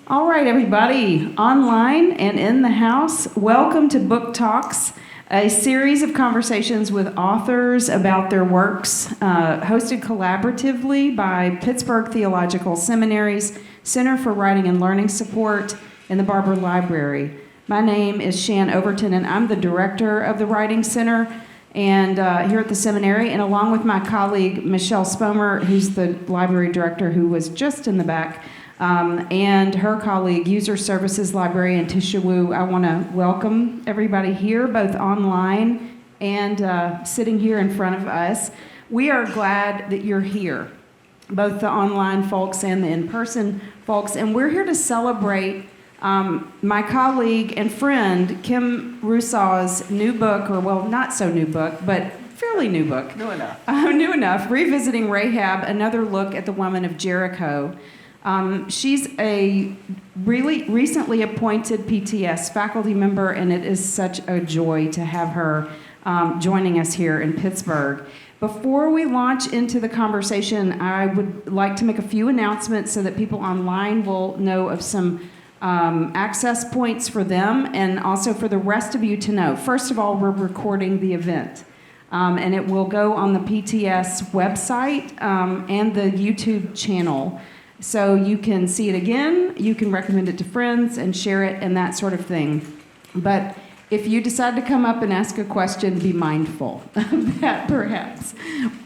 All right, everybody, online and in the house, welcome to Book Talks, a series of conversations with authors about their works, hosted collaboratively by Pittsburgh Theological Seminary's Center for Writing and Learning Support and the Barber Library. My name is Shan Overton, and I'm the director of the Writing Center and here at the seminary, and along with my colleague Michelle Spomer, who's the library director who was just in the back, and her colleague, User Services Librarian Tisha Wu. I want to welcome everybody here, both online and sitting here in front of us. We are glad that you're here, both the online folks and the in-person folks, and we're here to celebrate my colleague and friend, Kim Russaw's new book, or well, not so new book, but fairly new book. New enough. New enough, Revisiting Rahab, Another Look at the Woman of Jericho. She's a really recently appointed PTS faculty member, and it is such a joy to have her joining us here in Pittsburgh. Before we launch into the conversation, I would like to make a few announcements so that people online will know of some access points for them, and also for the rest of you to know. First of all, we're recording the event, and it will go on the PTS website and the YouTube channel. So you can see it again, you can recommend it to friends and share it and that sort of thing. But if you decide to come up and ask a question, be mindful of that perhaps.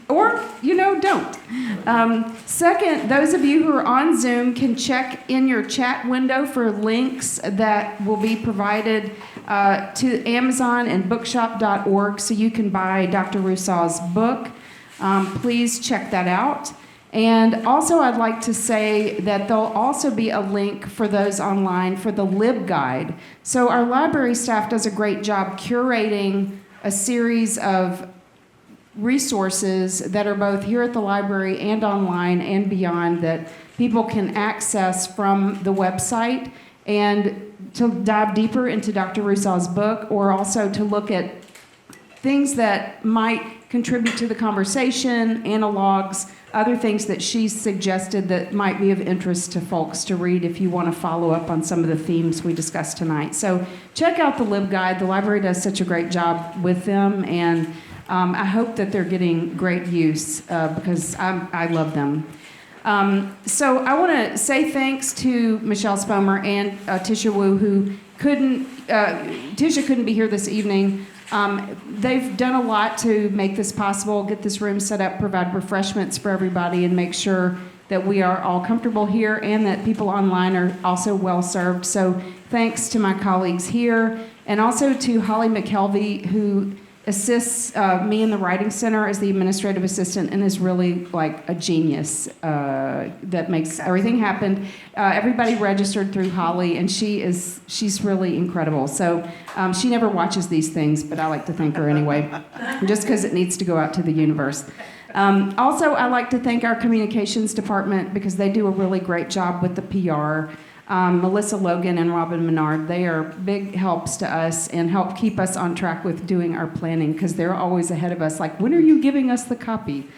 Or, don't. Second, those of you who are on Zoom can check in your chat window for links that will be provided to Amazon and bookshop.org so you can buy Dr. Russaw's book. Please check that out. And also, I'd like to say that there'll also be a link for those online for the LibGuide. So our library staff does a great job curating a series of resources that are both here at the library and online and beyond that people can access from the website, and to dive deeper into Dr. Russaw's book, or also to look at things that might contribute to the conversation, analogs, other things that she's suggested that might be of interest to folks to read if you want to follow up on some of the themes we discussed tonight. So check out the LibGuide. The library does such a great job with them, and I hope that they're getting great use because I love them. So I want to say thanks to Michelle Spomer and Tisha Wu, who Tisha couldn't be here this evening. They've done a lot to make this possible, get this room set up, provide refreshments for everybody, and make sure that we are all comfortable here and that people online are also well served. So thanks to my colleagues here, and also to Holly McKelvey, who assists me in the Writing Center as the administrative assistant and is really like a genius that makes everything happen. Everybody registered through Holly, and she's really incredible. So she never watches these things, but I like to thank her anyway, just because it needs to go out to the universe. Also, I like to thank our communications department because they do a really great job with the PR. Melissa Logan and Robin Menard, they are big helps to us and help keep us on track with doing our planning because they're always ahead of us, like, when are you giving us the copy?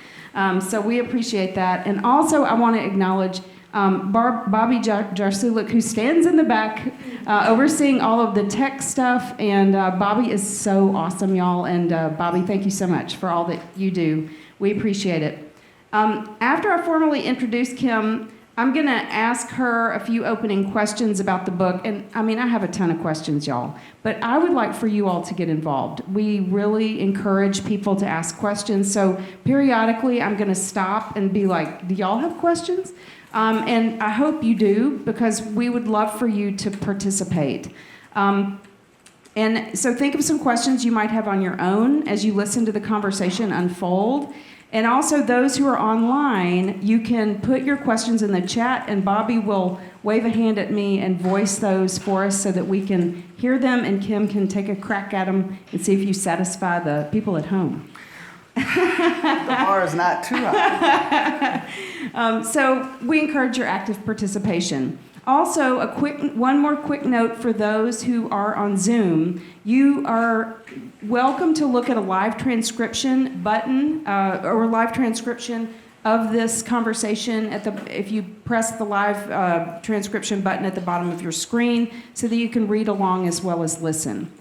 So we appreciate that. And also I want to acknowledge Bobby Jarsulik, who stands in the back overseeing all of the tech stuff. And Bobby is so awesome, y'all. And Bobby, thank you so much for all that you do. We appreciate it. After I formally introduce Kim, I'm going to ask her a few opening questions about the book. And I have a ton of questions, y'all. But I would like for you all to get involved. We really encourage people to ask questions. So periodically, I'm going to stop and be like, do y'all have questions? And I hope you do, because we would love for you to participate. And so think of some questions you might have on your own as you listen to the conversation unfold. And also, those who are online, you can put your questions in the chat, and Bobby will wave a hand at me and voice those for us so that we can hear them, and Kim can take a crack at them and see if you satisfy the people at home. The bar is not too high. So we encourage your active participation. Also, one more quick note for those who are on Zoom. You are welcome to look at a live transcription button or live transcription of this conversation if you press the live transcription button at the bottom of your screen so that you can read along as well as listen.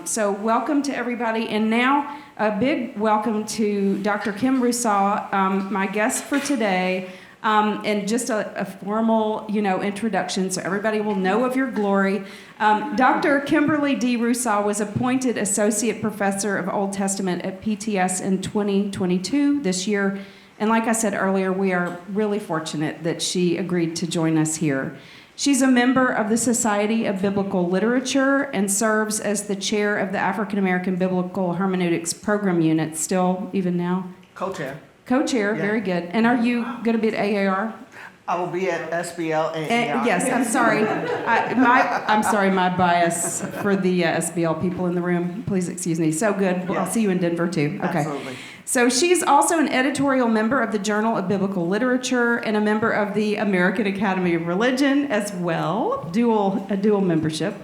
So welcome to everybody. And now a big welcome to Dr. Kim Russaw, my guest for today. And just a formal, introduction so everybody will know of your glory. Dr. Kimberly D. Russaw was appointed Associate Professor of Old Testament at PTS in 2022, this year. And like I said earlier, we are really fortunate that she agreed to join us here. She's a member of the Society of Biblical Literature and serves as the chair of the African American Biblical Hermeneutics Program Unit, still even now? Co-chair. Co-chair, Yeah. Very good. And are you going to be at AAR? I will be at SBL AAR. Yes, I'm sorry. I'm sorry, my bias for the SBL people in the room. Please excuse me. So good. Well, I'll see you in Denver too. Okay. Absolutely. So she's also an editorial member of the Journal of Biblical Literature and a member of the American Academy of Religion as well, a dual membership,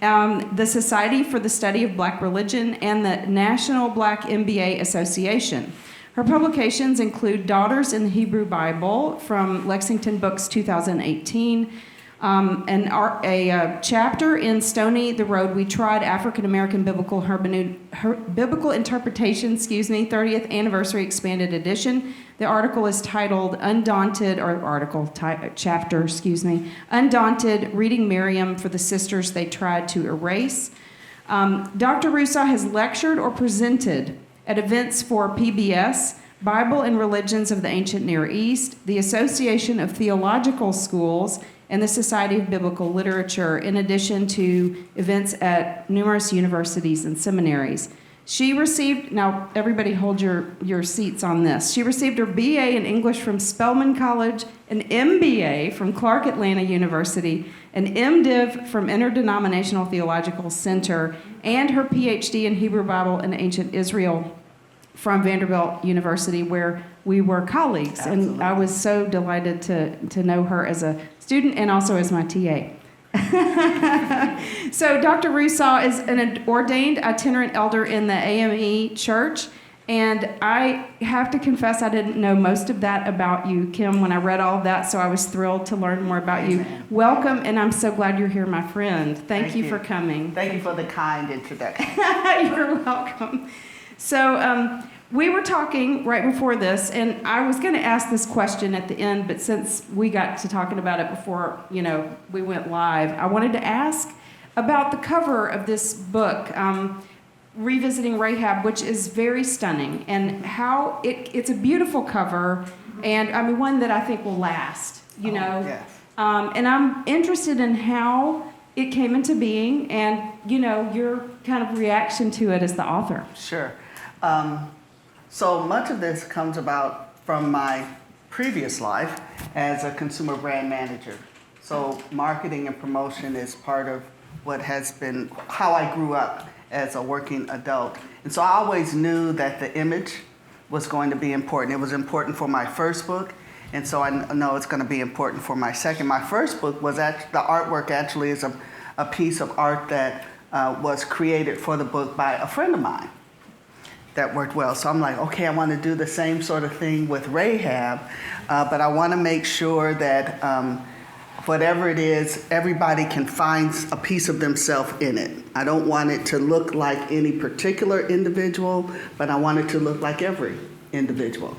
the Society for the Study of Black Religion, and the National Black MBA Association. Her publications include Daughters in the Hebrew Bible from Lexington Books 2018, a chapter in Stony the Road We Trod, African American Biblical Interpretation, 30th Anniversary Expanded Edition. The article is titled Undaunted, Undaunted, Reading Miriam for the Sisters They Tried to Erase. Dr. Russaw has lectured or presented at events for PBS, Bible and Religions of the Ancient Near East, the Association of Theological Schools, and the Society of Biblical Literature, in addition to events at numerous universities and seminaries. She received, now everybody hold your seats on this, she received her BA in English from Spelman College, an MBA from Clark Atlanta University, an MDiv from Interdenominational Theological Center, and her PhD in Hebrew Bible and Ancient Israel from Vanderbilt University, where we were colleagues. Absolutely. And I was so delighted to know her as a student and also as my TA. So Dr. Russaw is an ordained itinerant elder in the AME Church, and I have to confess I didn't know most of that about you, Kim, when I read all of that, so I was thrilled to learn more about you. Welcome, and I'm so glad you're here, my friend. Thank you for coming. Thank you for the kind introduction. You're welcome. So we were talking right before this, and I was going to ask this question at the end, but since we got to talking about it before, we went live, I wanted to ask about the cover of this book, Revisiting Rahab, which is very stunning, and how it's a beautiful cover, and one that I think will last, Yes. And I'm interested in how it came into being and, your kind of reaction to it as the author. Sure. So much of this comes about from my previous life as a consumer brand manager. So marketing and promotion is part of what has been how I grew up as a working adult. And so I always knew that the image was going to be important. It was important for my first book, and so I know it's going to be important for my second. My first book was the artwork actually is a piece of art that was created for the book by a friend of mine. That worked well. So I'm like, okay, I want to do the same sort of thing with Rahab, but I want to make sure that whatever it is, everybody can find a piece of themselves in it. I don't want it to look like any particular individual, but I want it to look like every individual.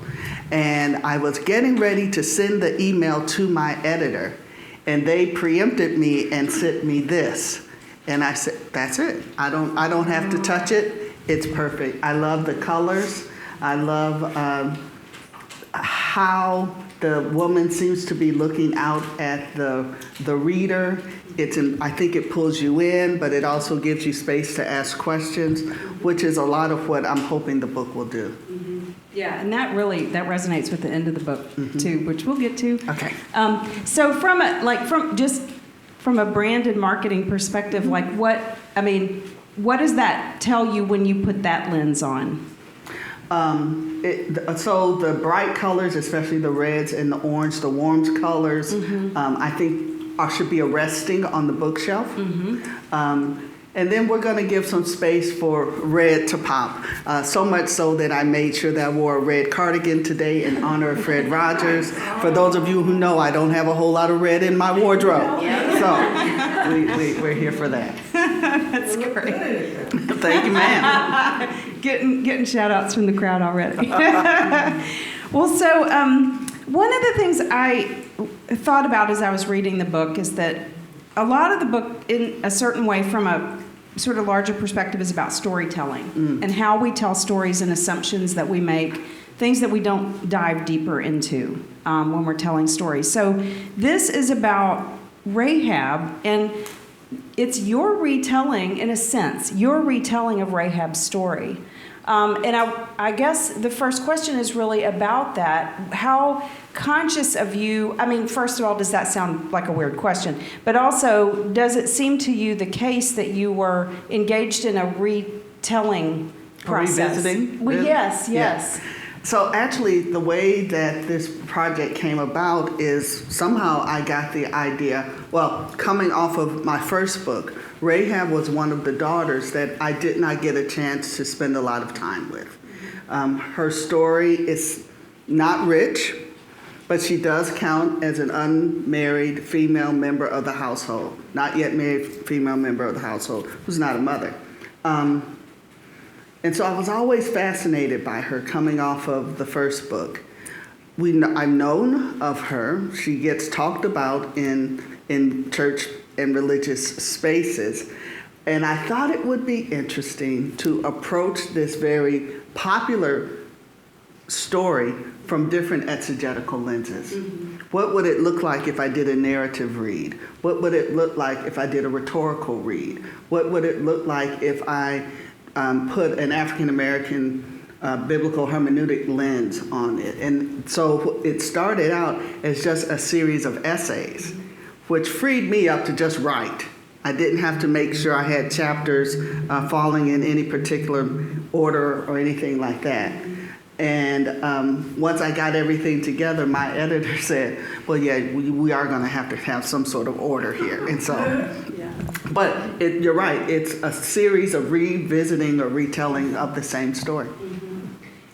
And I was getting ready to send the email to my editor, and they preempted me and sent me this. And I said, that's it. I don't have to touch it. It's perfect. I love the colors. I love how the woman seems to be looking out at the reader. I think it pulls you in, but it also gives you space to ask questions, which is a lot of what I'm hoping the book will do. Mm-hmm. Yeah, and that resonates with the end of the book too, which we'll get to. Okay. So from a brand and marketing perspective, what does that tell you when you put that lens on? So the bright colors, especially the reds and the orange, the warm colors, I think should be arresting on the bookshelf. And then we're going to give some space for red to pop. So much so that I made sure that I wore a red cardigan today in honor of Fred Rogers. For those of you who know, I don't have a whole lot of red in my wardrobe. So we're here for that. That's great. Thank you, ma'am. Getting shout outs from the crowd already. Well, so one of the things I thought about as I was reading the book is that a lot of the book, in a certain way, from a sort of larger perspective, is about storytelling and how we tell stories and assumptions that we make, things that we don't dive deeper into when we're telling stories. So this is about Rahab, and it's your retelling, in a sense, your retelling of Rahab's story. And I guess the first question is really about that. How conscious of you, I mean, first of all, does that sound like a weird question? But also, does it seem to you the case that you were engaged in a retelling process? Revisiting? Well, yes. Yeah. So actually, the way that this project came about is somehow I got the idea, well, coming off of my first book, Rahab was one of the daughters that I did not get a chance to spend a lot of time with. Her story is not rich, but she does count as an unmarried female member of the household, not yet married female member of the household, who's not a mother. And so I was always fascinated by her coming off of the first book. I've known of her. She gets talked about in church and religious spaces. And I thought it would be interesting to approach this very popular story from different exegetical lenses. Mm-hmm. What would it look like if I did a narrative read? What would it look like if I did a rhetorical read? What would it look like if I put an African American biblical hermeneutic lens on it? And so it started out as just a series of essays, which freed me up to just write. I didn't have to make sure I had chapters falling in any particular order or anything like that. And once I got everything together, my editor said, well, yeah, we are going to have some sort of order here. And so, but you're right, it's a series of revisiting or retelling of the same story.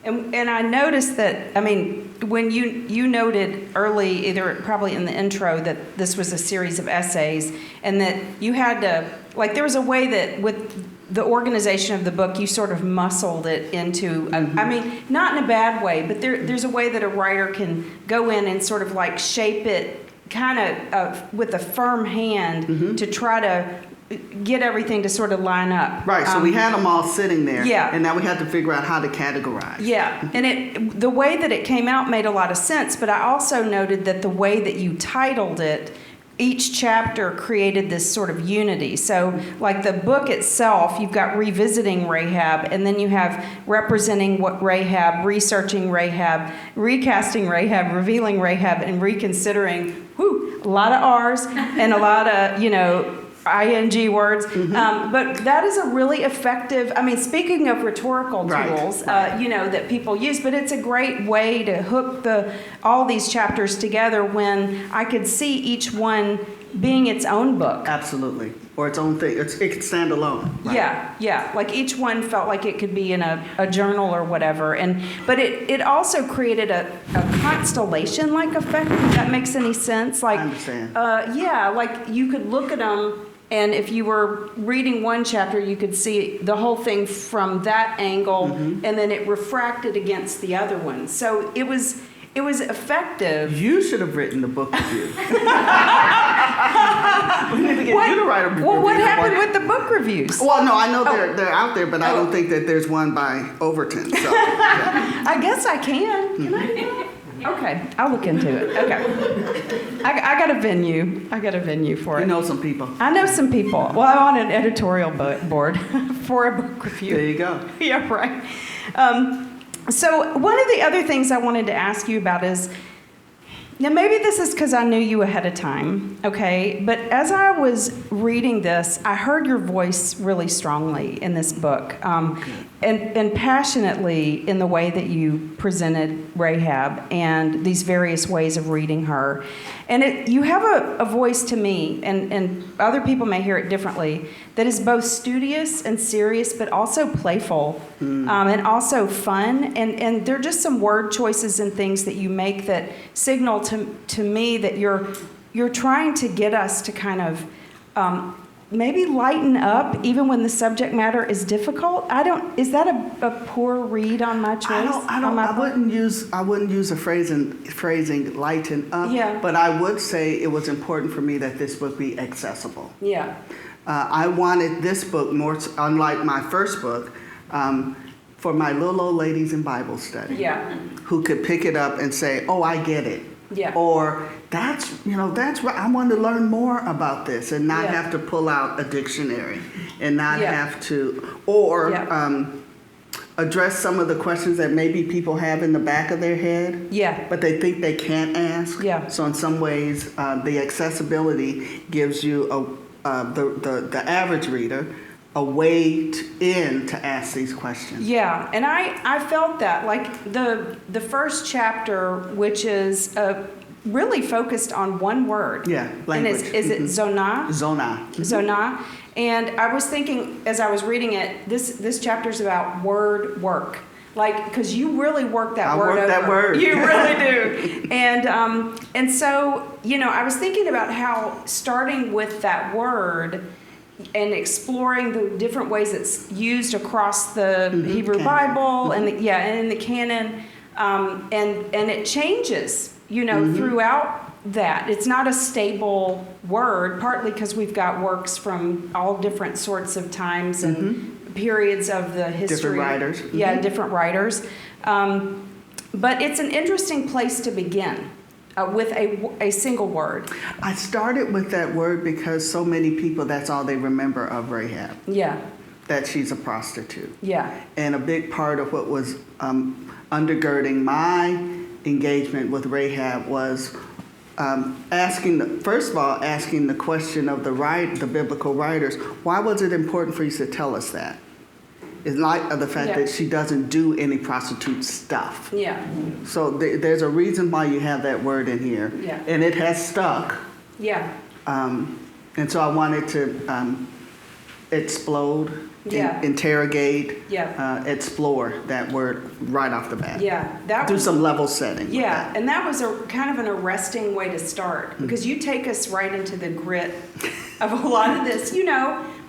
And I noticed that, I mean, when you noted early, either probably in the intro, that this was a series of essays, and that you had to, like, there was a way that with the organization of the book, you sort of muscled it into, I mean, not in a bad way, but there's a way that a writer can go in and sort of like shape it kind of with a firm hand to try to get everything to sort of line up. Right, so we had them all sitting there, and now we had to figure out how to categorize. Yeah, and the way that it came out made a lot of sense, but I also noted that the way that you titled it, each chapter created this sort of unity. So like the book itself, you've got revisiting Rahab, and then you have representing what Rahab, researching Rahab, recasting Rahab, revealing Rahab, and reconsidering. A lot of R's and a lot of, ing words, but that is a really effective, I mean, speaking of rhetorical tools, that people use, but it's a great way to hook all these chapters together when I could see each one being its own book. Absolutely. Or its own thing. It could stand alone. Right? Yeah. Like each one felt like it could be in a journal or whatever. But it also created a constellation-like effect, if that makes any sense. Like, I understand. Like you could look at them, and if you were reading one chapter, you could see the whole thing from that angle, and then it refracted against the other one. So it was effective. You should have written the book review. We need to get you to write a review. Well, what happened with the book reviews? Well, no, I know they're out there, but I don't think that there's one by Overton. So, I guess I can. Can I? Okay, I'll look into it. Okay. I got a venue for it. You know some people. I know some people. Well, I'm on an editorial board for a book review. There you go. Yeah, right. So one of the other things I wanted to ask you about is, now maybe this is because I knew you ahead of time, okay? But as I was reading this, I heard your voice really strongly in this book, and passionately in the way that you presented Rahab and these various ways of reading her. And you have a voice to me, and other people may hear it differently, that is both studious and serious, but also playful, and also fun. And there are just some word choices and things that you make that signal to me that you're trying to get us to kind of maybe lighten up even when the subject matter is difficult. Is that a poor read on my choice? I wouldn't use a phrasing lighten up. Yeah. But I would say it was important for me that this book be accessible. Yeah. I wanted this book more, unlike my first book, for my little old ladies in Bible study. Yeah. Who could pick it up and say, "Oh, I get it." Yeah. Or that's what I want to learn more about this, and not have to pull out a dictionary, and not have to, or address some of the questions that maybe people have in the back of their head. Yeah. But they think they can't ask. Yeah. So in some ways, the accessibility gives you the average reader a way to ask these questions. Yeah, and I felt that, like the first chapter, which is really focused on one word. Yeah, language. And is it zonah? Zonah. Zonah. And I was thinking, as I was reading it, this chapter's about word work. Like, because you really work that word over. I work that word. You really do. And so, I was thinking about how starting with that word and exploring the different ways it's used across the Hebrew canon. Bible and in the canon, and it changes, throughout that. It's not a stable word, partly because we've got works from all different sorts of times and periods of the history. Different writers. Yeah, different writers. But it's an interesting place to begin. With a single word. I started with that word because so many people, that's all they remember of Rahab. Yeah. That she's a prostitute. Yeah. And a big part of what was undergirding my engagement with Rahab was asking the question of the biblical writers, why was it important for you to tell us that? In light of the fact that she doesn't do any prostitute stuff. Yeah. So there's a reason why you have that word in here. Yeah. And it has stuck. Yeah. And so I wanted to explode, interrogate, explore that word right off the bat. Yeah. Do some level setting. Yeah, and that was a kind of an arresting way to start, because you take us right into the grit of a lot of this,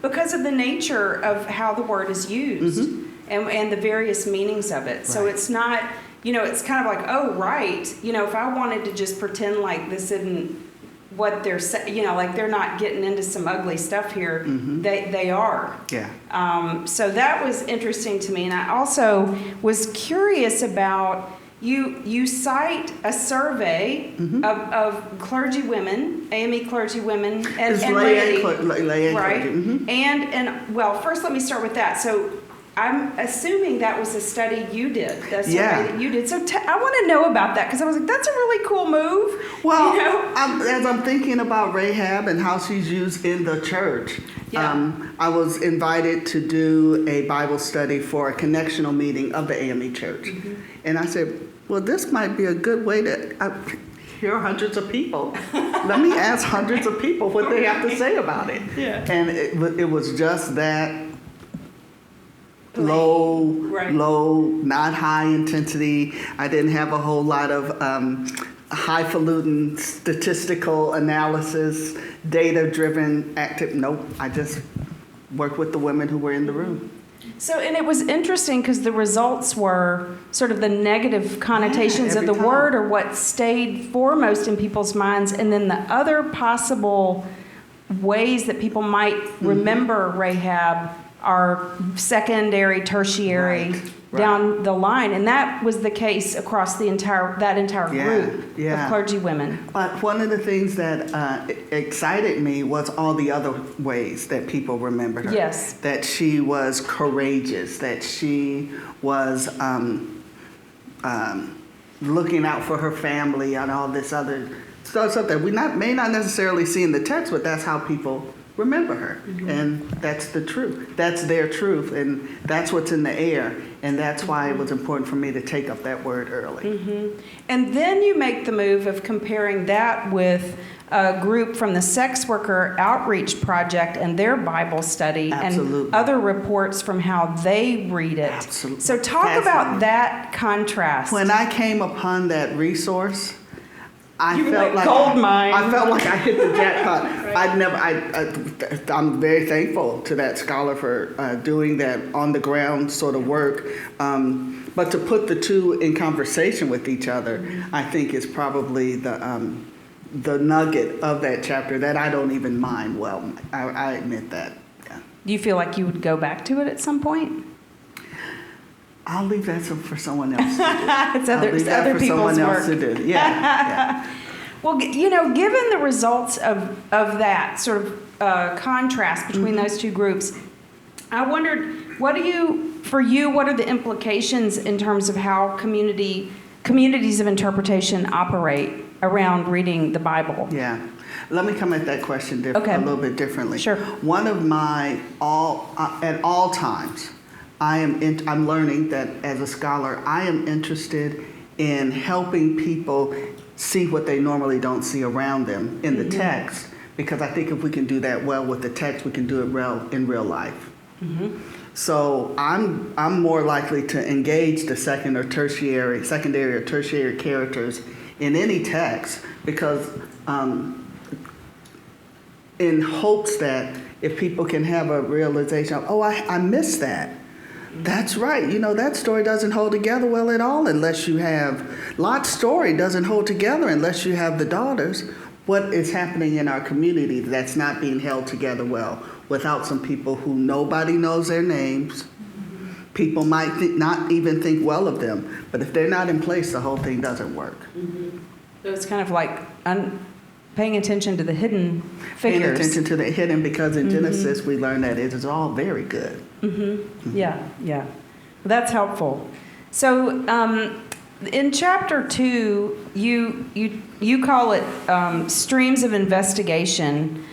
because of the nature of how the word is used and the various meanings of it. Right. So it's not, it's kind of like, oh, right. If I wanted to just pretend like this isn't what they're saying, like they're not getting into some ugly stuff here, they are. Yeah. So that was interesting to me. And I also was curious about, you cite a survey of clergy women, AME clergy women, and laity, right? And well, first let me start with that. So I'm assuming that was a study you did, the survey that you did. So I want to know about that, because I was like, that's a really cool move. Well, as I'm thinking about Rahab and how she's used in the church, I was invited to do a Bible study for a connectional meeting of the AME church. And I said, well, this might be a good way to hear hundreds of people. Let me ask hundreds of people what they have to say about it. Yeah. And it was just that low, not high intensity. I didn't have a whole lot of highfalutin statistical analysis, data-driven active. Nope, I just worked with the women who were in the room. So, and it was interesting because the results were sort of the negative connotations of the word, or what stayed foremost in people's minds, and then the other possible ways that people might remember Rahab are secondary, tertiary, down the line, and that was the case across the entire group of clergy women. But one of the things that excited me was all the other ways that people remembered her. Yes, that she was courageous, that she was looking out for her family, and all this other stuff that we may not necessarily see in the text, but that's how people remember her. And that's the truth. That's their truth, and that's what's in the air. And that's why it was important for me to take up that word early. And then you make the move of comparing that with a group from the Sex Worker Outreach Project and their Bible study Absolutely. and other reports from how they read it. Absolutely. So talk about that contrast. When I came upon that resource, I You were felt like, like gold mine. I felt like I hit the jackpot. I'm very thankful to that scholar for doing that on the ground sort of work. But to put the two in conversation with each other, I think is probably the nugget of that chapter that I don't even mind. Well, I admit that. Yeah. Do you feel like you would go back to it at some point? I'll leave that for someone else to do. It's I'll leave that other for people's someone work. else to do. Yeah. Well, given the results of that sort of contrast between those two groups, I wondered, what are the implications in terms of how communities of interpretation operate around reading the Bible? Yeah. Let me come at that question a little bit differently. Sure. One of my at all times, I'm learning that as a scholar, I am interested in helping people see what they normally don't see around them in the text, because I think if we can do that well with the text, we can do it well in real life. So I'm more likely to engage the secondary or tertiary characters in any text, because in hopes that if people can have a realization of, I missed that. That's right. That story doesn't hold together well at all unless you have, Lot's story doesn't hold together unless you have the daughters. What is happening in our community that's not being held together well without some people who nobody knows their names? People might not even think well of them, but if they're not in place, the whole thing doesn't work. So it's kind of like paying attention to the hidden figures. Paying attention to the hidden, because in Genesis we learn that it is all very good. Yeah. Well, that's helpful. So in chapter 2, you call it Streams of Investigation,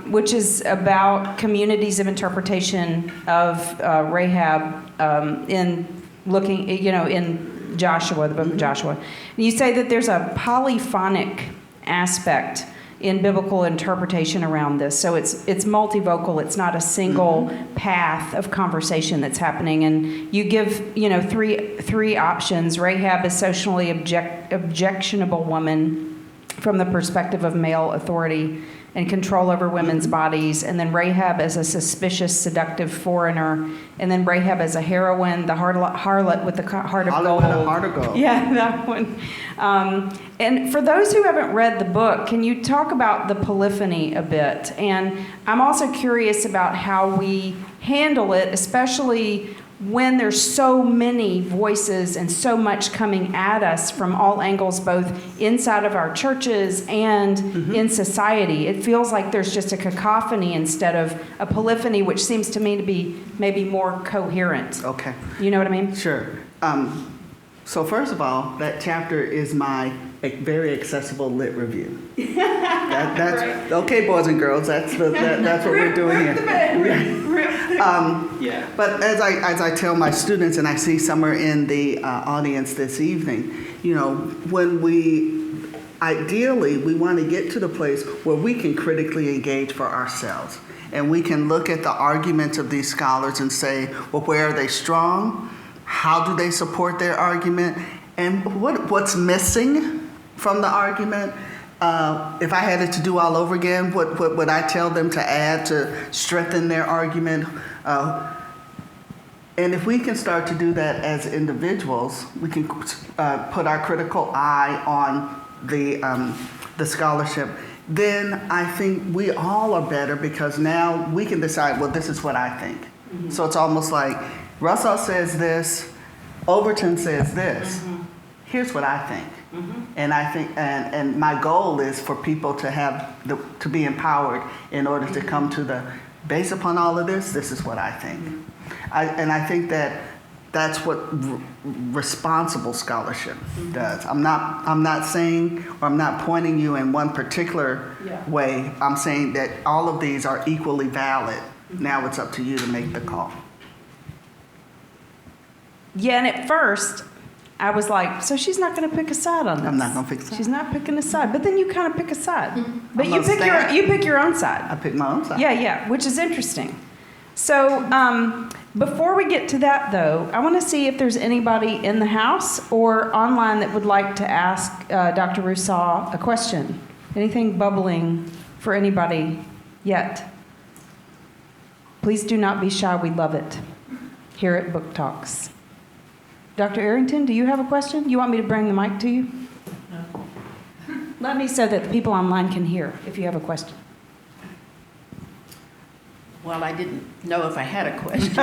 which is about communities of interpretation of Rahab in looking, in Joshua, the book of Joshua. And you say that there's a polyphonic aspect in biblical interpretation around this. So it's multivocal. It's not a single path of conversation that's happening. And you give, three options. Rahab is socially objectionable woman from the perspective of male authority and control over women's bodies. And then Rahab as a suspicious, seductive foreigner. And then Rahab as a heroine, the harlot with the heart of gold. Heart of gold. Yeah, that one. And for those who haven't read the book, can you talk about the polyphony a bit? And I'm also curious about how we handle it, especially when there's so many voices and so much coming at us from all angles, both inside of our churches and in society. It feels like there's just a cacophony instead of a polyphony, which seems to me to be maybe more coherent. Okay. You know what I mean? Sure. So first of all, that chapter is my very accessible lit review. That's right. Okay, boys and girls. That's what we're doing here. But as I tell my students, and I see somewhere in the audience this evening, when ideally we want to get to the place where we can critically engage for ourselves, and we can look at the arguments of these scholars and say, well, where are they strong? How do they support their argument? And what's missing from the argument? If I had it to do all over again, what would I tell them to add to strengthen their argument? And if we can start to do that as individuals, we can put our critical eye on the scholarship. Then I think we all are better, because now we can decide, well, this is what I think. So it's almost like Russaw says this, Overton says this. Here's what I think. And I think, and my goal is for people to be empowered in order to come to based upon all of this, this is what I think. I think that that's what responsible scholarship does. I'm not saying, or I'm not pointing you in one particular way. I'm saying that all of these are equally valid. Now it's up to you to make the call. Yeah, and at first, I was like, so she's not going to pick a side on this. I'm not going to pick a side. She's not picking a side. But then you kind of pick a side. But I'm you gonna pick your own side. I pick my own side. Yeah, which is interesting. So before we get to that, though, I want to see if there's anybody in the house or online that would like to ask Dr. Russaw a question. Anything bubbling for anybody yet? Please do not be shy. We love it here at Book Talks. Dr. Arrington, do you have a question? You want me to bring the mic to you? No. Let me so that the people online can hear if you have a question. Well, I didn't know if I had a question,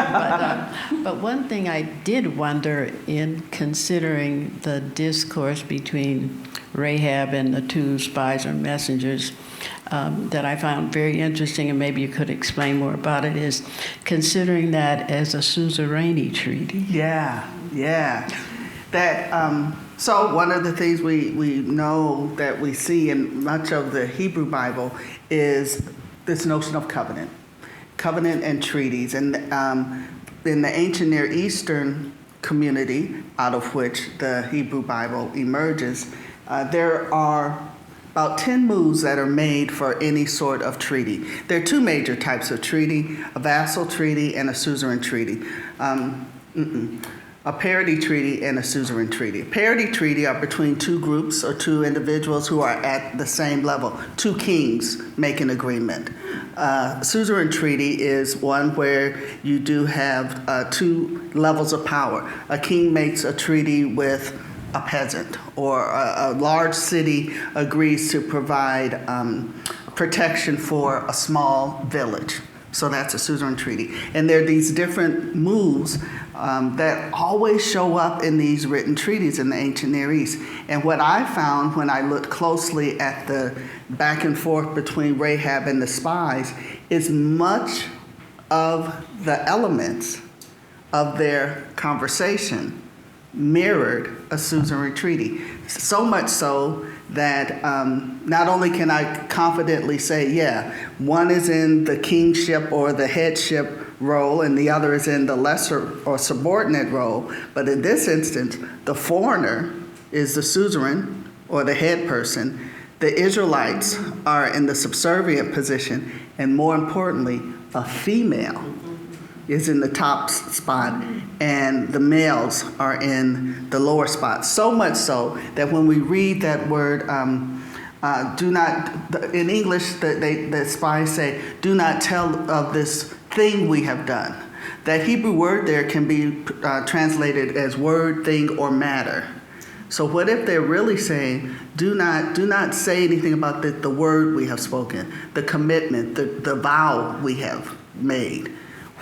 but one thing I did wonder in considering the discourse between Rahab and the two spies or messengers that I found very interesting, and maybe you could explain more about it, is considering that as a suzerainty treaty. Yeah. That so one of the things we know that we see in much of the Hebrew Bible is this notion of covenant and treaties, and in the ancient Near Eastern community out of which the Hebrew Bible emerges, there are about 10 moves that are made for any sort of treaty. There are two major types of treaty: a vassal treaty and a suzerain treaty. A parity treaty and a suzerain treaty. A parity treaty are between two groups or two individuals who are at the same level. Two kings make an agreement. Suzerain treaty is one where you do have two levels of power. A king makes a treaty with a peasant, or a large city agrees to provide protection for a small village. So that's a suzerain treaty. And there are these different moves that always show up in these written treaties in the ancient Near East. And what I found when I looked closely at the back and forth between Rahab and the spies is much of the elements of their conversation mirrored a suzerain treaty. So much so that not only can I confidently say, yeah, one is in the kingship or the headship role and the other is in the lesser or subordinate role, but in this instance, the foreigner is the suzerain or the head person. The Israelites are in the subservient position, and more importantly, a female is in the top spot, and the males are in the lower spot. So much so that when we read that word, do not, in English, the spies say, do not tell of this thing we have done. That Hebrew word there can be translated as word, thing, or matter. So what if they're really saying, do not say anything about the word we have spoken, the commitment, the vow we have made,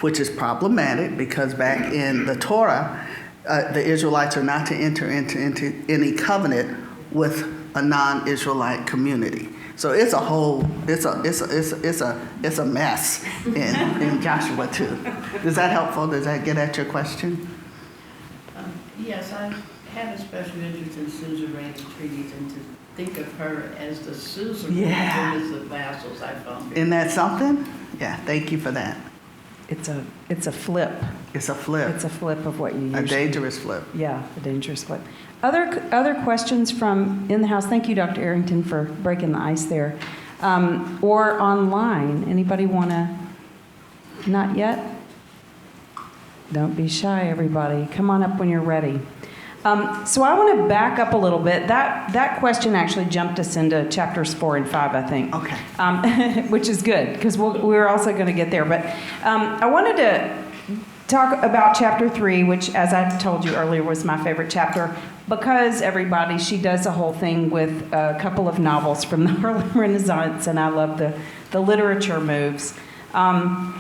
which is problematic because back in the Torah, the Israelites are not to enter into any covenant with a non-Israelite community. So it's a mess in Joshua 2. Is that helpful? Does that get at your question? Yes, I have a special interest in suzerain treaties, and to think of her as the suzerain as the vassals, I found. Isn't that something? Yeah, thank you for that. It's a flip. It's a flip. It's a flip of what you usually. A dangerous flip. Yeah, a dangerous flip. Other questions from in the house? Thank you, Dr. Arrington, for breaking the ice there. Or online. Anybody want to? Not yet? Don't be shy, everybody. Come on up when you're ready. So I want to back up a little bit. That question actually jumped us into chapters 4 and 5, I think. Okay. Which is good, because we're also going to get there. But I wanted to talk about chapter 3, which, as I told you earlier, was my favorite chapter, because she does a whole thing with a couple of novels from the early Renaissance, and I love the literature moves. Can't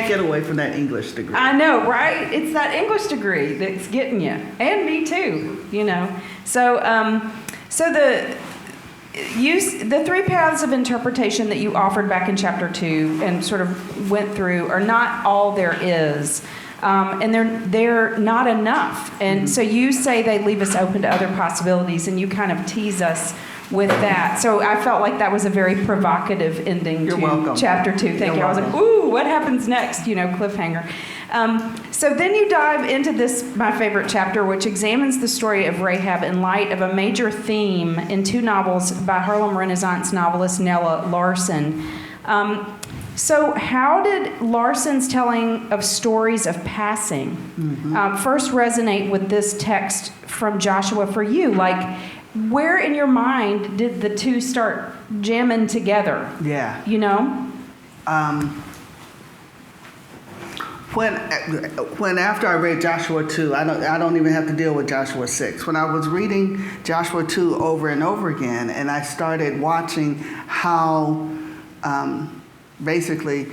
get away from that English degree. I know, right? It's that English degree that's getting you, and me too. So the three paths of interpretation that you offered back in chapter 2 and sort of went through are not all there is. and they're not enough. And so you say they leave us open to other possibilities, and you kind of tease us with that. So I felt like that was a very provocative ending You're to welcome. chapter 2. Thank you. I was like, ooh, what happens next? You know, cliffhanger. So then you dive into this, my favorite chapter, which examines the story of Rahab in light of a major theme in 2 novels by Harlem Renaissance novelist Nella Larson. So how did Larson's telling of stories of passing first resonate with this text from Joshua for you? Like, where in your mind did the two start jamming together? Yeah. You know? When after I read Joshua 2, I don't even have to deal with Joshua 6. When I was reading Joshua 2 over and over again, and I started watching how basically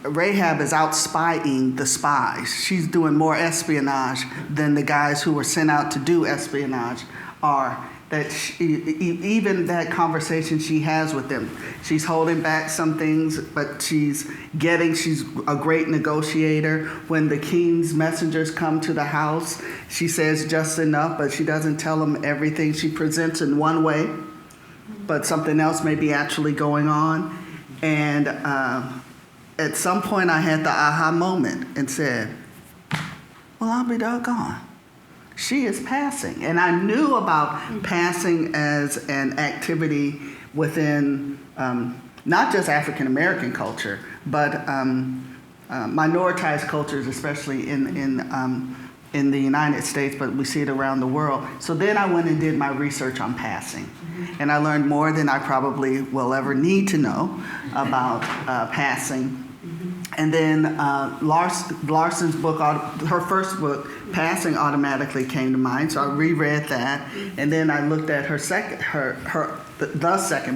Rahab is out spying the spies. She's doing more espionage than the guys who were sent out to do espionage are. That even that conversation she has with them, she's holding back some things, but she's a great negotiator. When the king's messengers come to the house, she says just enough, but she doesn't tell them everything. She presents in one way, but something else may be actually going on. And at some point I had the aha moment and said, well, I'll be doggone. She is passing. And I knew about passing as an activity within not just African American culture, but minoritized cultures, especially in the United States, but we see it around the world. So then I went and did my research on passing. And I learned more than I probably will ever need to know about passing. And then Larson's book, her first book, Passing, automatically came to mind. So I reread that, and then I looked at the second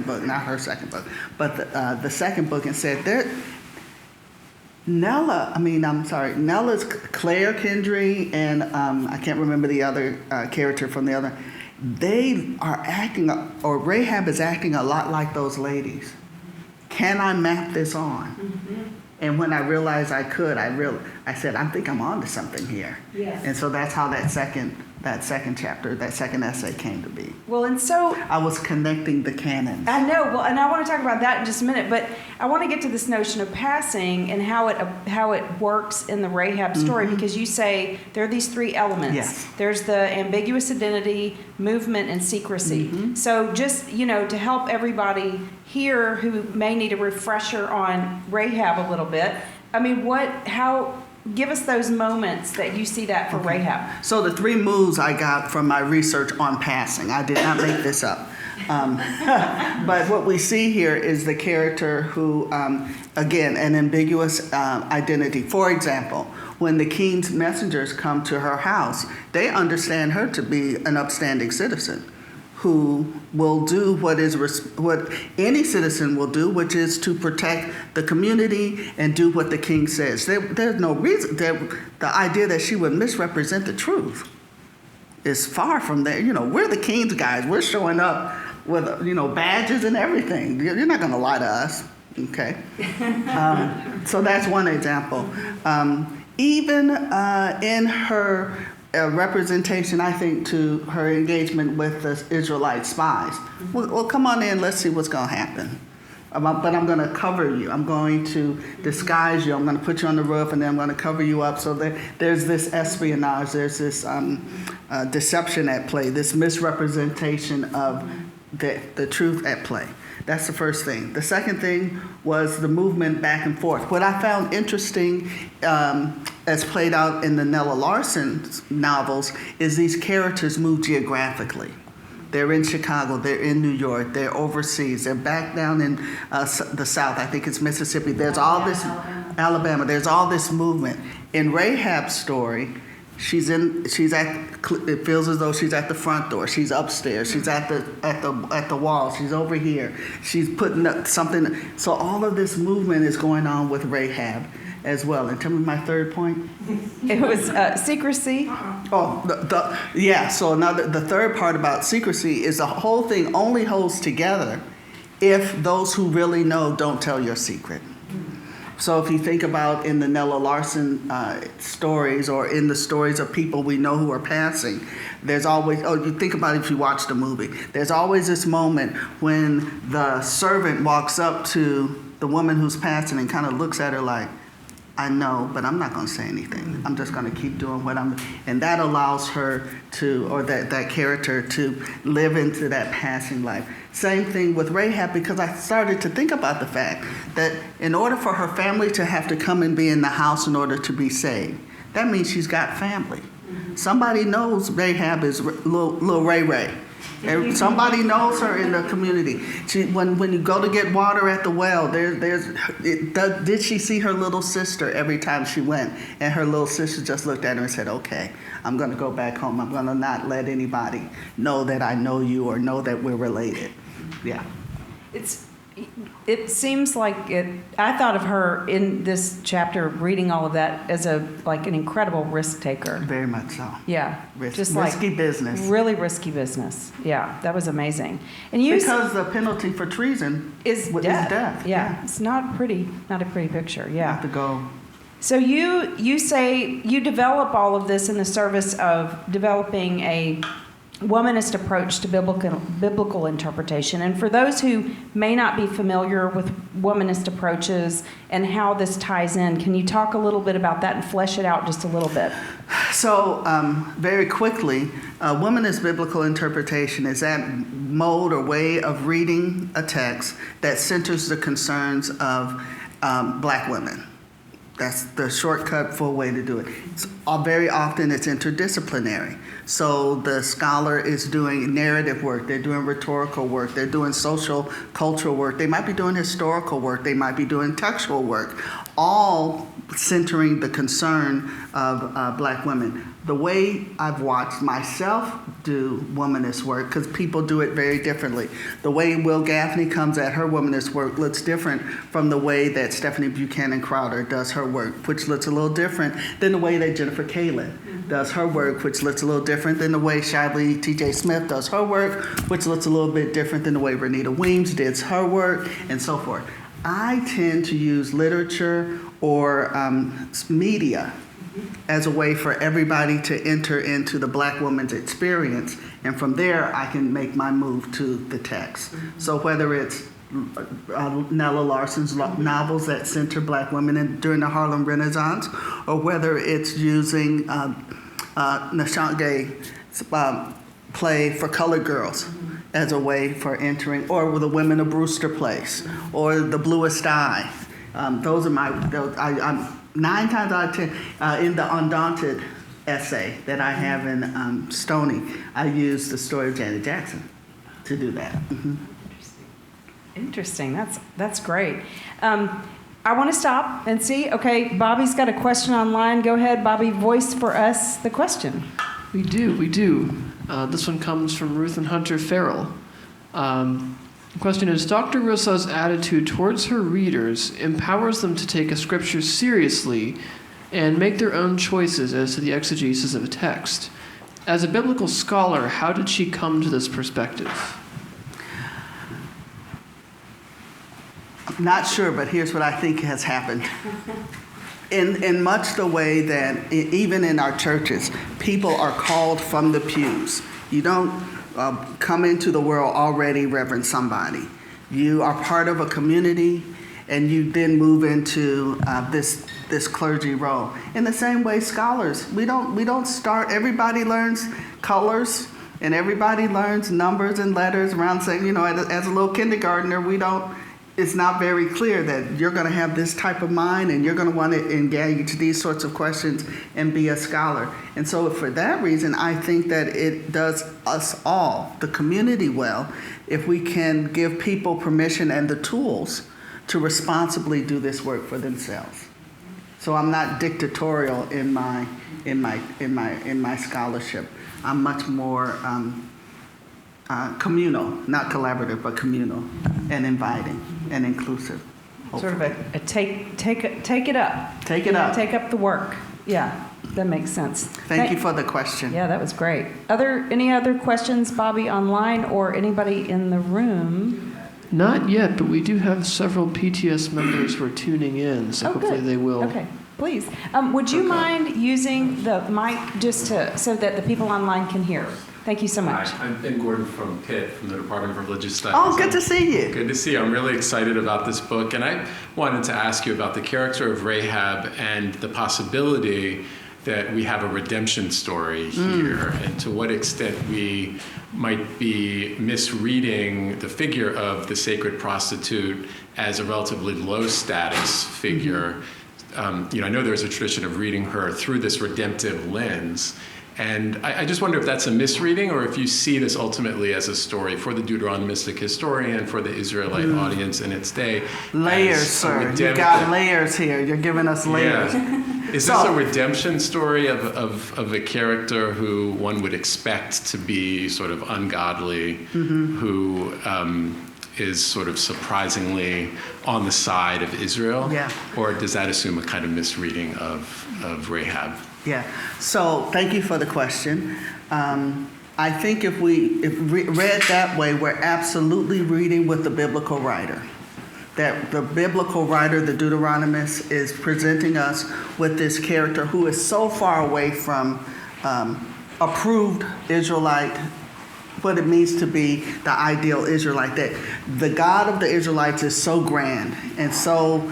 book, not her second book, but the second book, and said Nella's Claire Kendry, and I can't remember the other character from the other. They are acting, or Rahab is acting a lot like those ladies. Can I map this on? And when I realized I could, I said, I think I'm on to something here. Yes. And so that's how that second chapter, that second essay came to be. Well, and so I was connecting the canons. I know. Well, and I want to talk about that in just a minute, but I want to get to this notion of passing and how it works in the Rahab story, because you say there are these 3 elements. Yes. There's the ambiguous identity, movement, and secrecy. So just, to help everybody here who may need a refresher on Rahab a little bit, I mean, give us those moments that you see that for Rahab. So the 3 moves I got from my research on passing, I did not make this up. But what we see here is the character who, again, an ambiguous identity. For example, when the king's messengers come to her house, they understand her to be an upstanding citizen who will do what any citizen will do, which is to protect the community and do what the king says. There's no reason. The idea that she would misrepresent the truth is far from there. We're the king's guys. We're showing up with, badges and everything. You're not going to lie to us, okay? So that's one example. Even in her representation, I think, to her engagement with the Israelite spies. Well, come on in, let's see what's going to happen. But I'm going to cover you. I'm going to disguise you. I'm going to put you on the roof, and then I'm going to cover you up. So there's this espionage, there's this deception at play, this misrepresentation of the truth at play. That's the first thing. The second thing was the movement back and forth. What I found interesting as played out in the Nella Larson novels is these characters move geographically. They're in Chicago, they're in New York, they're overseas, they're back down in the South, I think it's Mississippi. There's all this, Alabama, there's all this movement. In Rahab's story, it feels as though she's at the front door, she's upstairs, she's at the wall, she's over here, she's putting up something. So all of this movement is going on with Rahab as well. And tell me my third point. It was secrecy. Oh, so the third part about secrecy is the whole thing only holds together if those who really know don't tell your secret. So if you think about in the Nella Larson stories, or in the stories of people we know who are passing, there's always, you think about it if you watch the movie, there's always this moment when the servant walks up to the woman who's passing and kind of looks at her like, I know, but I'm not going to say anything. I'm just going to keep doing what I'm doing. And that allows her to, or that character to live into that passing life. Same thing with Rahab, because I started to think about the fact that in order for her family to have to come and be in the house in order to be saved, that means she's got family. Somebody knows Rahab is Lil Ray Ray. Somebody knows her in the community. When you go to get water at the well, did she see her little sister every time she went? And her little sister just looked at her and said, okay, I'm going to go back home. I'm going to not let anybody know that I know you or know that we're related. Yeah. It seems like I thought of her in this chapter, reading all of that, as an incredible risk taker. Very much so. Yeah. Risky business. Really risky business. Yeah, that was amazing. And because the penalty for treason is death. Yeah. It's not a pretty picture. Yeah. Have to go. So you say you develop all of this in the service of developing a womanist approach to biblical interpretation. And for those who may not be familiar with womanist approaches and how this ties in, can you talk a little bit about that and flesh it out just a little bit? So very quickly, womanist biblical interpretation is that mode or way of reading a text that centers the concerns of black women. That's the shortcut, full way to do it. Very often it's interdisciplinary. So the scholar is doing narrative work, they're doing rhetorical work, they're doing social, cultural work, they might be doing historical work, they might be doing textual work, all centering the concern of black women. The way I've watched myself do womanist work, because people do it very differently. The way Will Gaffney comes at her womanist work looks different from the way that Stephanie Buchanan Crowder does her work, which looks a little different than the way that Jennifer Kalin does her work, which looks a little different than the way Shively T.J. Smith does her work, which looks a little bit different than the way Renita Weems did her work, and so forth. I tend to use literature or media as a way for everybody to enter into the black woman's experience, and from there I can make my move to the text. So whether it's Nella Larson's novels that center black women during the Harlem Renaissance, or whether it's using Nashange's play For Colored Girls as a way for entering, or the Women of Brewster Place, or The Bluest Eye. Those are I'm 9 times out of 10, in the Undaunted essay that I have in Stony, I use the story of Janet Jackson to do that. Mm-hmm. Interesting. That's great. I want to stop and see. Okay, Bobby's got a question online. Go ahead, Bobby. Voice for us the question. We do. This one comes from Ruth and Hunter Farrell. The question is, Dr. Russaw's attitude towards her readers empowers them to take a scripture seriously and make their own choices as to the exegesis of a text. As a biblical scholar, how did she come to this perspective? I'm not sure, but here's what I think has happened. In much the way that even in our churches, people are called from the pews. You don't come into the world already reverend somebody. You are part of a community, and you then move into this clergy role. In the same way, scholars, we don't start. Everybody learns colors, and everybody learns numbers and letters around saying, as a little kindergartner, it's not very clear that you're going to have this type of mind and you're going to want to engage these sorts of questions and be a scholar. And so for that reason, I think that it does us all, the community, well, if we can give people permission and the tools to responsibly do this work for themselves. So I'm not dictatorial in my scholarship. I'm much more communal, not collaborative, but communal and inviting and inclusive. Hopefully. Sort of a take it up. Take it up. Take up the work. Yeah, that makes sense. Thank you for the question. Yeah, that was great. Any other questions, Bobby, online or anybody in the room? Not yet, but we do have several PTS members who are tuning in, so hopefully good. they will. Okay, please. Would you mind using the mic just so that the people online can hear? Thank you so much. Hi, I'm Ben Gordon from Pitt, from the Department of Religious Studies. Oh, good to see you. Good to see you. I'm really excited about this book, and I wanted to ask you about the character of Rahab and the possibility that we have a redemption story here, and to what extent we might be misreading the figure of the sacred prostitute as a relatively low status figure. I know there's a tradition of reading her through this redemptive lens. And I just wonder if that's a misreading, or if you see this ultimately as a story for the Deuteronomistic historian, for the Israelite audience in its day. Layers, sir. You got layers here. You're giving us layers. Yeah. Is this a redemption story of a character who one would expect to be sort of ungodly, who is sort of surprisingly on the side of Israel? Yeah. Or does that assume a kind of misreading of Rahab? Yeah. So thank you for the question. I think if read that way, we're absolutely reading with the biblical writer. That the biblical writer, the Deuteronomist, is presenting us with this character who is so far away from approved Israelite, what it means to be the ideal Israelite. That the God of the Israelites is so grand and so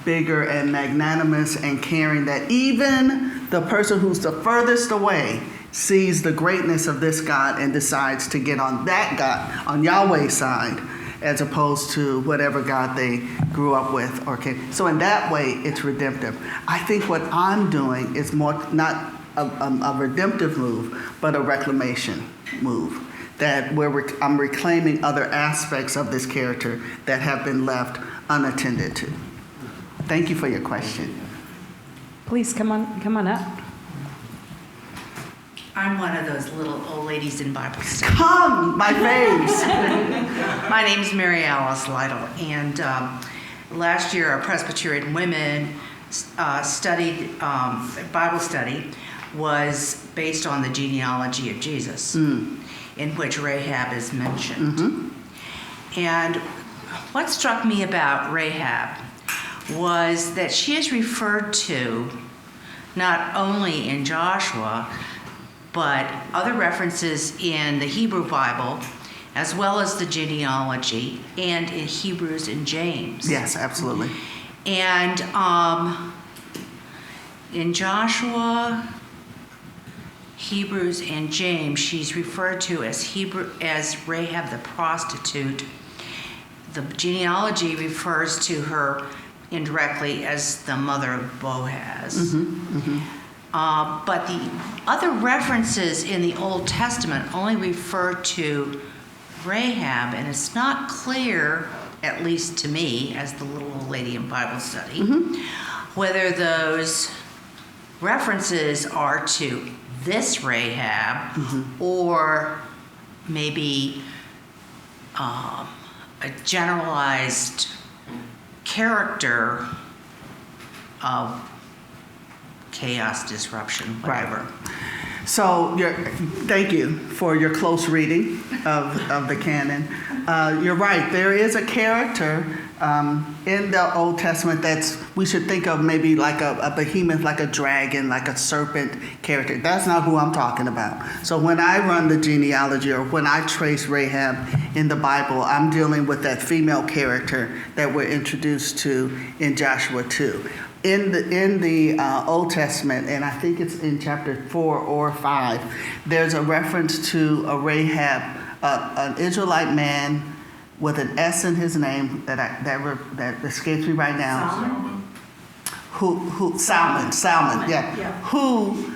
bigger and magnanimous and caring that even the person who's the furthest away sees the greatness of this God and decides to get on that God, on Yahweh's side, as opposed to whatever God they grew up with. So in that way, it's redemptive. I think what I'm doing is more not a redemptive move, but a reclamation move. That I'm reclaiming other aspects of this character that have been left unattended to. Thank you for your question. Please come on up. I'm one of those little old ladies in Bible study. Come, my faves. My name is Mary Alice Lytle, and last year our Presbyterian women studied Bible study was based on the genealogy of Jesus, in which Rahab is mentioned. And what struck me about Rahab was that she is referred to not only in Joshua, but other references in the Hebrew Bible, as well as the genealogy, and in Hebrews and James. Yes, absolutely. And in Joshua, Hebrews, and James, she's referred to as Rahab the prostitute. The genealogy refers to her indirectly as the mother of Boaz. But the other references in the Old Testament only refer to Rahab, and it's not clear, at least to me, as the little old lady in Bible study, whether those references are to this Rahab or maybe a generalized character of chaos, disruption, whatever. Right. So thank you for your close reading of the canon. You're right. There is a character in the Old Testament we should think of maybe like a behemoth, like a dragon, like a serpent character. That's not who I'm talking about. So when I run the genealogy or when I trace Rahab in the Bible, I'm dealing with that female character that we're introduced to in Joshua 2. In the Old Testament, and I think it's in chapter 4 or 5, there's a reference to a Rahab, an Israelite man with an S in his name that escapes me right now. Salmon, yeah. Who